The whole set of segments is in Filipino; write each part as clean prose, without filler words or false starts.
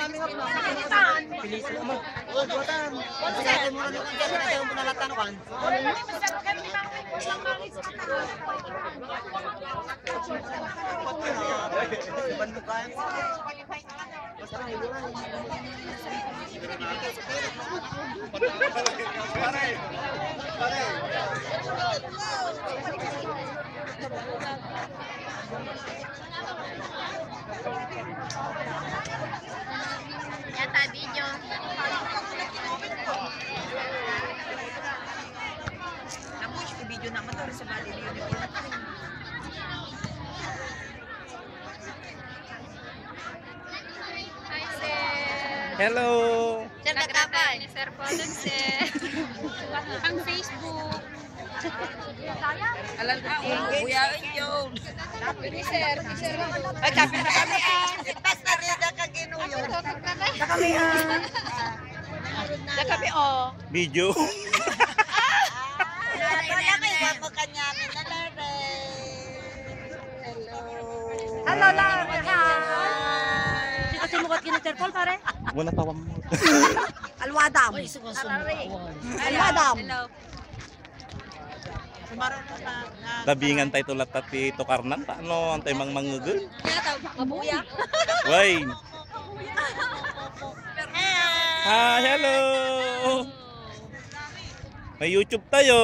namin nga pilitan. Pilitan mo. Oh, buatan. Pilitan mo na yung ayaw mo na latanukan. Bantukan. Yata video. Namun, video naman to sa bali ni uniform. Hi, sir. Hello. Sir, nagkakain ni Sir Paulan, sir. Ang Facebook. Alam ka, buyain yun. Ni sir. Ni sir. Ay, kapit na kami Itas na rin na kaginuyo. Na kami Na kami Video. Wala kayo mo kanyamin na lare. Hello. Hello, Lara. Hindi kasi mukat kina Sir Paul, pare. Wala tawang mo. Alwadam. Alwadam. Hello. Sumaron mo na. Tabingan tayo tulat tati to karnan ta ano antay mang mangugul. Mabuya. Why? Hi, hello. May YouTube tayo.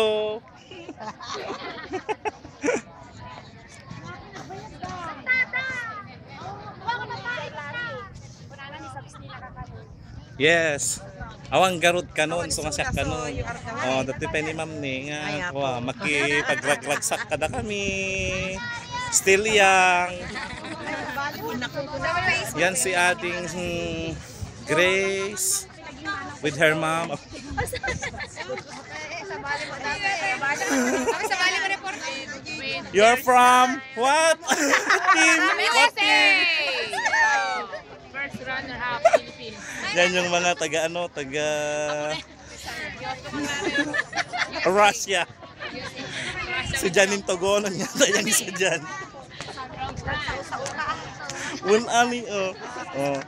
Yes. Awang garod kanon, sumasyak kanon. Oh, dati pa ni ma'am ni nga, wa makipagragragsak kada kami. Still young. Yan si ating Grace with her mom. You're from what? Team? What team? First runner-up Philippines. Yan yung mga taga ano, taga Russia. Si Janin Togonon yata yan isa dyan. Wala oh. Oh.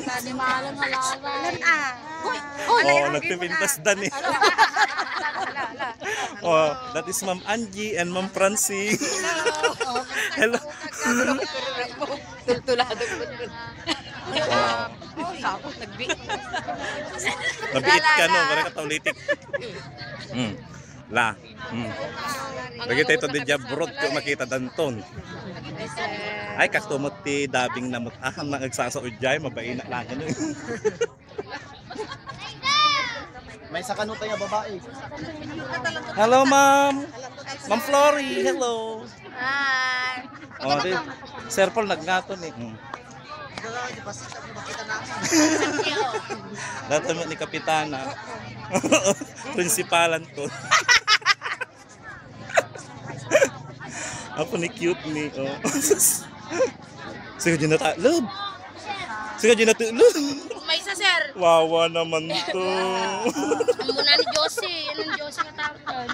Tadi malam halalan. Oh, nagpipintas dan eh. Oh, that is Ma'am Angie and Ma'am Francie. Hello. Tultulado. Nabiit ka no, para ka taulitik. La. Lagi tayo di jabrot ko makita danton. Ay kaktumot ti dabing namot aham nang agsasa ujay mabaina lang ano. May sakano tayo babae. Hello ma'am. Ma'am Flory, hello. Hi. Oh, di Sir Paul nagnaton eh. Dato mo ni kapitana. Prinsipalan ko. Ako ni cute ni. Oh. Sige din na ta. Love. Sige din na ta. Love. May isa, sir. Wawa naman to. Ang muna ni Josie. Yan ang Josie na tawag.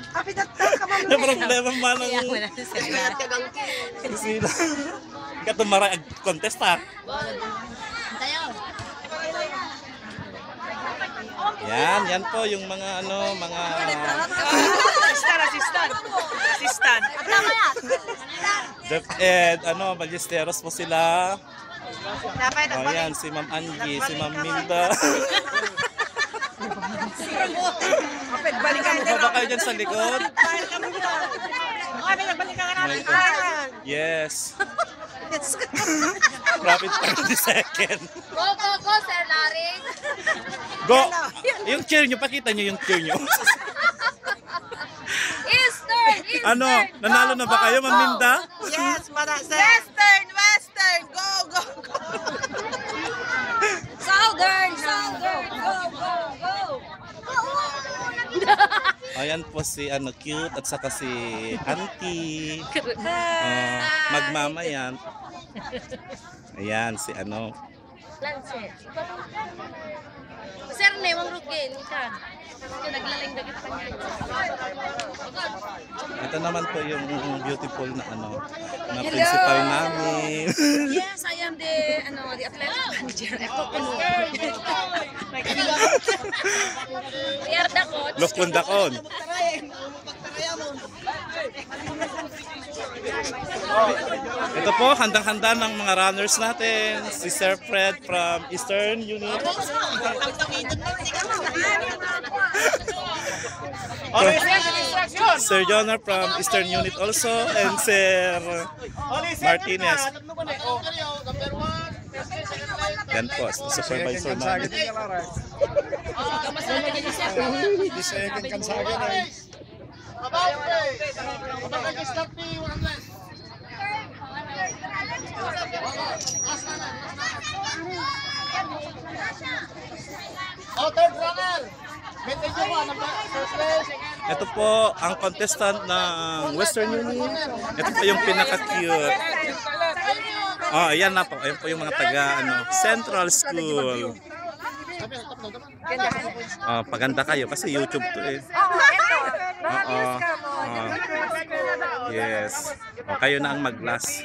Yung problema man ang sila. Katumara contest ha. Tayo. Yan po yung mga ano, mga Assistant. Def Ed, ano, Ballesteros po sila. Dapat Oh, yan, si Ma'am Angie, si Ma'am Minda. balikan Baba kayo dyan sa likod. Balikan My God. Yes. Rapid 30 second. Go, go, go, Sir Laring. Go! Yung cheer nyo, pakita nyo yung cheer nyo. Eastern, Eastern. Ano, nanalo na ba kayo, Ma'am Minda? Yes, Western, Western, go, go, go. Southern, Southern. Go, go, go. Ayan po si ano, cute at saka si Auntie. Magmama yan. Ayan, si ano. Lance. Sir, ne, wang rugin. Ikan. Naglaling dagit pa niya. Ito naman po yung beautiful na na principal namin. Yes, I am the athletic manager. Eko kuno. Yarda coach. Lukundakon. Ito po, handang-handa ng mga runners natin. Si Sir Fred from Eastern Unit. Sir Jonah from Eastern Unit also. And Sir Martinez. Yan po, supervisor namin. Ito po ang contestant ng Western Union. Ito po yung pinaka-cute. Oh, ayan na po. Ayan po yung mga taga Central School. Oh, paganda kayo kasi YouTube to eh. Oo. Yes. O, kayo na ang mag-last.